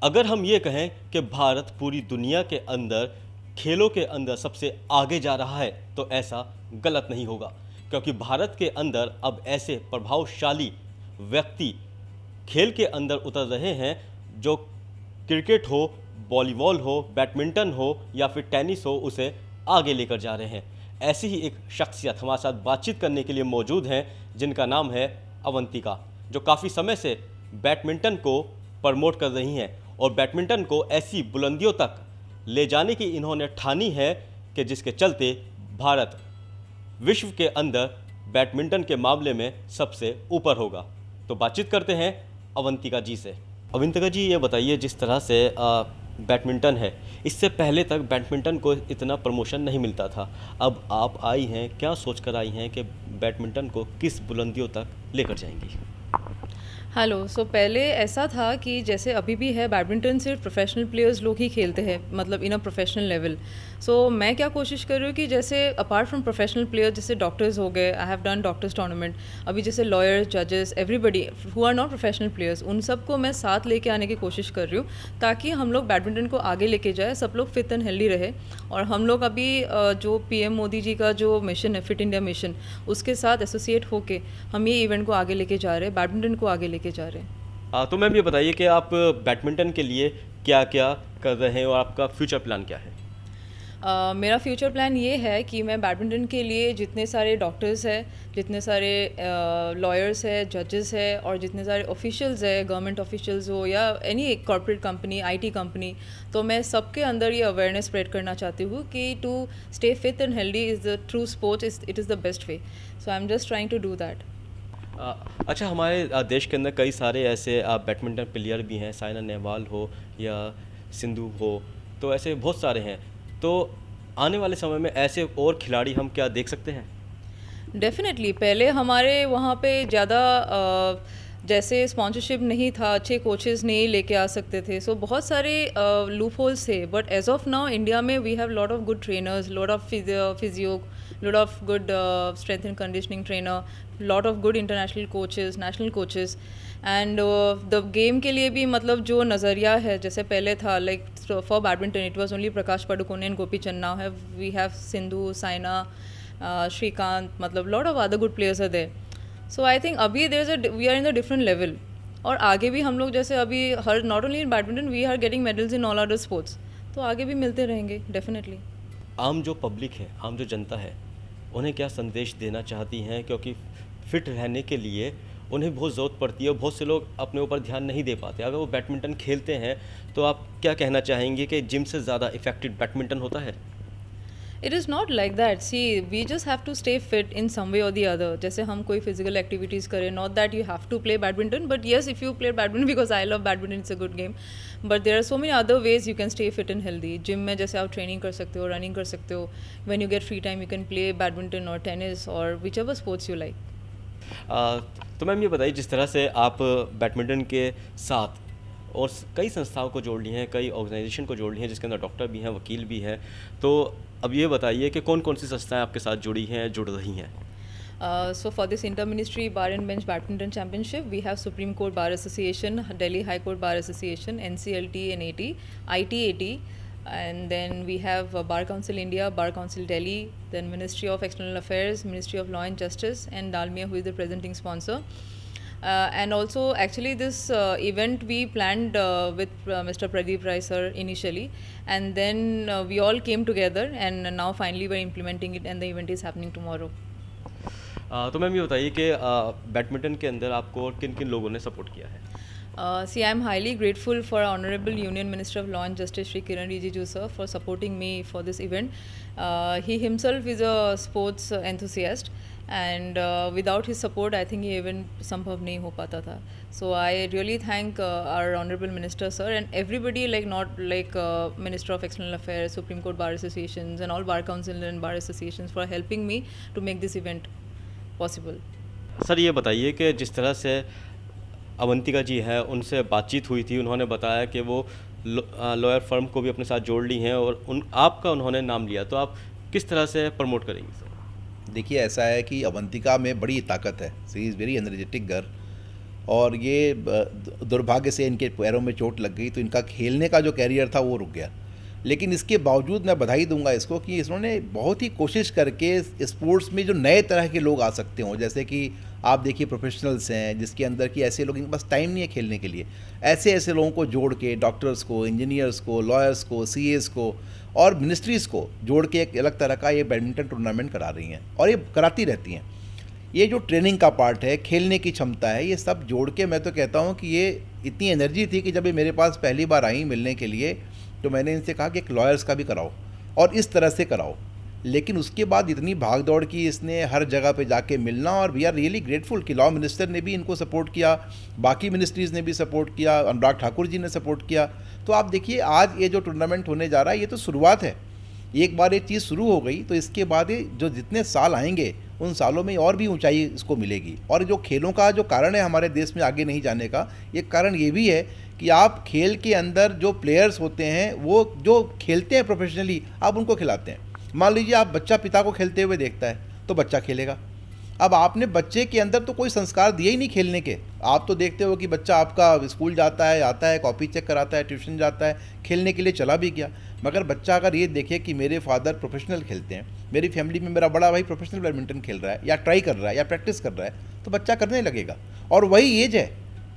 अगर हम ये कहें कि भारत पूरी दुनिया के अंदर खेलों के अंदर सबसे आगे जा रहा है तो ऐसा गलत नहीं होगा, क्योंकि भारत के अंदर अब ऐसे प्रभावशाली व्यक्ति खेल के अंदर उतर रहे हैं जो क्रिकेट हो, वॉलीबॉल हो, बैडमिंटन हो या फिर टेनिस हो, उसे आगे लेकर जा रहे हैं। ऐसी ही एक शख्सियत हमारे साथ बातचीत करने के लिए मौजूद हैं, जिनका नाम है अवंतिका, जो काफ़ी समय से बैडमिंटन को प्रमोट कर रही हैं और बैडमिंटन को ऐसी बुलंदियों तक ले जाने की इन्होंने ठानी है कि जिसके चलते भारत विश्व के अंदर बैडमिंटन के मामले में सबसे ऊपर होगा। तो बातचीत करते हैं अवंतिका जी से। अवंतिका जी, ये बताइए, जिस तरह से बैडमिंटन है, इससे पहले तक बैडमिंटन को इतना प्रमोशन नहीं मिलता था। अब आप आई हैं, क्या सोचकर आई हैं कि बैडमिंटन को किस बुलंदियों तक लेकर जाएंगी? हेलो। पहले ऐसा था कि जैसे अभी भी है, बैडमिंटन सिर्फ प्रोफेशनल प्लेयर्स लोग ही खेलते हैं, मतलब इन अ प्रोफेशनल लेवल। मैं क्या कोशिश कर रही हूँ कि जैसे अपार्ट फ्रॉम प्रोफेशनल प्लेयर्स, जैसे डॉक्टर्स हो गए, I have done doctors tournament, अभी जैसे लॉयर्स, जजेस, everybody who are not professional players, उन सबको मैं साथ लेके आने की कोशिश कर रही हूँ, ताकि हम लोग बैडमिंटन को आगे लेके जाए, सब लोग फिट एंड हेल्दी रहे। और हम लोग अभी जो पीएम मोदी जी का जो मिशन है, फिट इंडिया मिशन, उसके साथ एसोसिएट होके हम ये इवेंट को आगे लेके जा रहे हैं, बैडमिंटन को आगे लेके जा रहे हैं। तो मैम, ये बताइए कि आप बैडमिंटन के लिए क्या क्या कर रहे हैं और आपका फ्यूचर प्लान क्या है? मेरा फ्यूचर प्लान ये है कि मैं बैडमिंटन के लिए जितने सारे डॉक्टर्स हैं, जितने सारे लॉयर्स हैं, जजेस हैं, और जितने सारे ऑफिशियल्स हैं, गवर्नमेंट ऑफिशियल्स हो या any corporate company, IT company, तो मैं सबके अंदर ये अवेयरनेस स्प्रेड करना चाहती हूँ कि to stay fit and healthy is the true sport, it is the best way. So I am just trying to do that. अच्छा, हमारे देश के अंदर कई सारे ऐसे बैडमिंटन प्लेयर भी हैं, साइना नेहवाल हो या सिंधु हो, तो ऐसे बहुत सारे हैं। तो आने वाले समय में ऐसे और खिलाड़ी हम क्या देख सकते हैं? डेफिनेटली पहले हमारे वहाँ पे ज़्यादा जैसे स्पॉन्सरशिप नहीं था, अच्छे कोचेस नहीं लेके आ सकते थे, बहुत सारे लूप होल्स थे। But as of now India में we have lot of good trainers, lot of physio, lot of good strength and conditioning trainer, lot of good international coaches, national coaches. And the game के लिए भी मतलब जो नज़रिया है, जैसे पहले था like for badminton it was only Prakash Padukone and Gopi Chand, now have we have Sindhu, Saina, Srikanth, मतलब lot of other good players are there. So I think अभी we are in the different level, और आगे भी हम लोग जैसे अभी हर not only in badminton, we are getting medals in all other sports, तो आगे भी मिलते रहेंगे डेफिनेटली। आम जो पब्लिक है, आम जो जनता है, उन्हें क्या संदेश देना चाहती हैं? क्योंकि फिट रहने के लिए उन्हें बहुत ज़रूरत पड़ती है और बहुत से लोग अपने ऊपर ध्यान नहीं दे पाते। अगर वो बैडमिंटन खेलते हैं तो आप क्या कहना चाहेंगे कि जिम से ज़्यादा इफ़ेक्टिव बैडमिंटन होता है? It is not like that, see we just have to stay fit in some way और दी अदर। जैसे हम कोई फिजिकल एक्टिविटीज़ करें, not that you have to play badminton, but yes if you play badminton, because I love badminton, it's a good game, but there are so many other ways you can stay fit and healthy. Gym में जैसे आप training कर सकते हो, running कर सकते हो, when you get free time you can play badminton और टेनिस और which ever sports you like. तो मैम, ये बताइए, जिस तरह से आप बैडमिंटन के साथ और कई संस्थाओं को जोड़ ली हैं, कई ऑर्गेनाइजेशन को जोड़ ली हैं, जिसके अंदर डॉक्टर भी हैं, वकील भी हैं, तो अब ये बताइए कि कौन कौन सी संस्थाएं आपके साथ जुड़ी हैं, जुड़ रही हैं? So for this inter-ministry bar and bench badminton championship, we have Supreme Court Bar Association, Delhi High Court Bar Association, NCLT and AT, ITAT, and then we have Bar Council India, Bar Council Delhi, then Ministry of External Affairs, Ministry of Law and Justice, and Dalmia, who is the presenting sponsor. And also actually this event we planned with Mr. Pradeep Rai sir initially, and then we all came together, and now finally we're implementing it, and the event is happening tomorrow. तो ma'am, ये बताइए कि badminton के अंदर आपको किन किन लोगों ने सपोर्ट किया है? See, I'm highly grateful for Honorable Union Minister of Law and Justice Shri Kiran Rijiju sir for supporting me for this event. He himself is a sports enthusiast, and without his support I think ये event संभव नहीं हो पाता था. So I really thank our Honorable Minister sir and everybody, like not like Minister of External Affairs, Supreme Court Bar Associations and all Bar Council and Bar Associations for helping me to make this event possible. Sir, ये बताइए कि जिस तरह से अवंतिका जी हैं, उनसे बातचीत हुई थी, उन्होंने बताया कि वो लॉयर फर्म को भी अपने साथ जोड़ ली हैं और आपका उन्होंने नाम लिया, तो आप किस तरह से प्रमोट करेंगे सर? देखिए, ऐसा है कि अवंतिका में बड़ी ताकत है। She is very energetic girl, और ये दुर्भाग्य से इनके पैरों में चोट लग गई, तो इनका खेलने का जो कैरियर था वो रुक गया। लेकिन इसके बावजूद मैं बधाई दूंगा इसको कि इन्होंने बहुत ही कोशिश करके स्पोर्ट्स में जो नए तरह के लोग आ सकते हों, जैसे कि आप देखिए प्रोफेशनल्स हैं जिसके अंदर कि ऐसे लोग, इनके पास टाइम नहीं है खेलने के लिए, ऐसे ऐसे लोगों को जोड़ के, डॉक्टर्स को, इंजीनियर्स को, लॉयर्स को, सीएस को और मिनिस्ट्रीज़ को जोड़ के एक अलग तरह का ये बैडमिंटन टूर्नामेंट करा रही हैं और ये कराती रहती हैं। ये जो ट्रेनिंग का पार्ट है, खेलने की क्षमता है, ये सब जोड़ के मैं तो कहता हूँ कि ये इतनी एनर्जी थी कि जब ये मेरे पास पहली बार आई मिलने के लिए तो मैंने इनसे कहा कि एक लॉयर्स का भी कराओ और इस तरह से कराओ। लेकिन उसके बाद इतनी भाग दौड़ की इसने हर जगह पे जाके मिलना, और वी आर रियली ग्रेटफुल कि लॉ मिनिस्टर ने भी इनको सपोर्ट किया, बाकी मिनिस्ट्रीज़ ने भी सपोर्ट किया, अनुराग ठाकुर जी ने सपोर्ट किया। तो आप देखिए आज ये जो टूर्नामेंट होने जा रहा है ये तो शुरुआत है। एक बार ये चीज़ शुरू हो गई तो इसके बाद ये जो जितने साल आएंगे उन सालों में और भी ऊंचाई इसको मिलेगी। और जो खेलों का जो कारण है हमारे देश में आगे नहीं जाने का, ये कारण ये भी है कि आप खेल के अंदर जो प्लेयर्स होते हैं वो जो खेलते हैं प्रोफेशनली, आप उनको खिलाते हैं। मान लीजिए आप बच्चा पिता को खेलते हुए देखता है तो बच्चा खेलेगा। अब आपने बच्चे के अंदर तो कोई संस्कार दिए ही नहीं खेलने के। आप तो देखते हो कि बच्चा आपका स्कूल जाता है, आता है, कॉपी चेक कराता है, ट्यूशन जाता है, खेलने के लिए चला भी गया। मगर बच्चा अगर ये देखे कि मेरे फादर प्रोफेशनल खेलते हैं, मेरी फैमिली में मेरा बड़ा भाई प्रोफेशनल बैडमिंटन खेल रहा है या ट्राई कर रहा है या प्रैक्टिस कर रहा है, तो बच्चा करने लगेगा। और वही एज है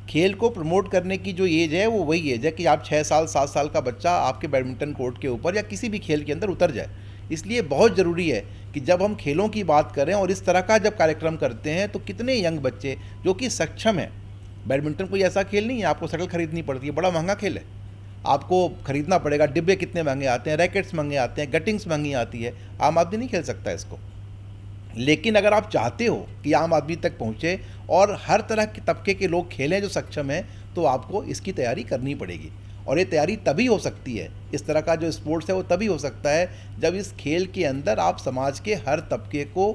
खेल को प्रमोट करने की, जो एज है वो वही एज है कि आप 6 साल 7 साल का बच्चा आपके बैडमिंटन कोर्ट के ऊपर या किसी भी खेल के अंदर उतर जाए। इसलिए बहुत ज़रूरी है कि जब हम खेलों की बात करें और इस तरह का जब कार्यक्रम करते हैं तो कितने यंग बच्चे जो कि सक्षम हैं, बैडमिंटन कोई ऐसा खेल नहीं है आपको शटल खरीदनी पड़ती है, बड़ा महंगा खेल है, आपको खरीदना पड़ेगा, डिब्बे कितने महंगे आते हैं, रैकेट्स महंगे आते हैं, गटिंग्स महंगी आती है, आम आदमी नहीं खेल सकता इसको। लेकिन अगर आप चाहते हो कि आम आदमी तक पहुँचे और हर तरह के तबके के लोग खेलें जो सक्षम हैं, तो आपको इसकी तैयारी करनी पड़ेगी। और ये तैयारी तभी हो सकती है, इस तरह का जो स्पोर्ट्स है वो तभी हो सकता है जब इस खेल के अंदर आप समाज के हर तबके को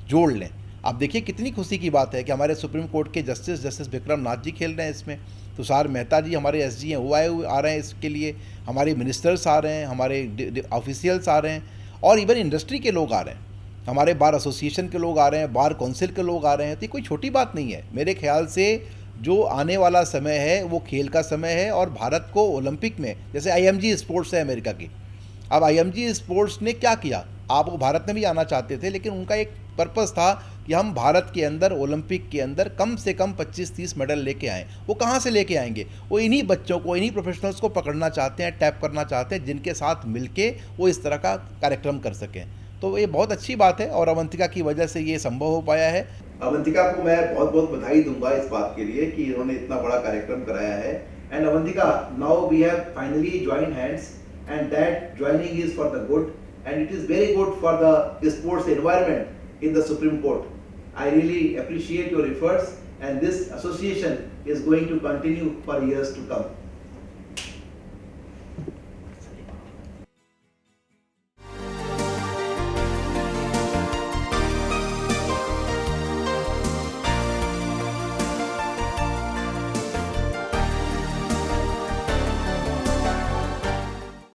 जोड़ लें। आप देखिए कितनी खुशी की बात है कि हमारे सुप्रीम कोर्ट के जस्टिस विक्रम नाथ जी खेल रहे हैं इसमें, तुषार मेहता जी हमारे एसजी हैं वो आ रहे हैं इसके लिए, हमारे मिनिस्टर्स आ रहे हैं, हमारे ऑफिशियल्स आ रहे हैं, और इवन इंडस्ट्री के लोग आ रहे हैं, हमारे बार एसोसिएशन के लोग आ रहे हैं, बार काउंसिल के लोग आ रहे हैं। तो ये कोई छोटी बात नहीं है। मेरे ख्याल से जो आने वाला समय है वो खेल का समय है, और भारत को ओलंपिक में, जैसे आईएमजी स्पोर्ट्स है अमेरिका की, अब आईएमजी स्पोर्ट्स ने क्या किया, आप वो भारत में भी आना चाहते थे, लेकिन उनका एक पर्पस था कि हम भारत के अंदर ओलंपिक के अंदर कम से कम 25-30 मेडल लेके आएँ। वो कहाँ से लेके आएंगे, वो इन्हीं बच्चों को, इन्हीं प्रोफेशनल्स को पकड़ना चाहते हैं, टैप करना चाहते हैं, जिनके साथ मिलके वो इस तरह का कार्यक्रम कर सकें। तो ये बहुत अच्छी बात है और अवंतिका की वजह से ये संभव हो पाया है। अवंतिका को मैं बहुत बहुत बधाई दूंगा इस बात के लिए कि इन्होंने इतना बड़ा कार्यक्रम कराया है। And Avantika, now we have finally joined hands and that joining is for the good and it is very good for the sports environment in the Supreme Court. I really appreciate your efforts and this association is going to continue for years to come.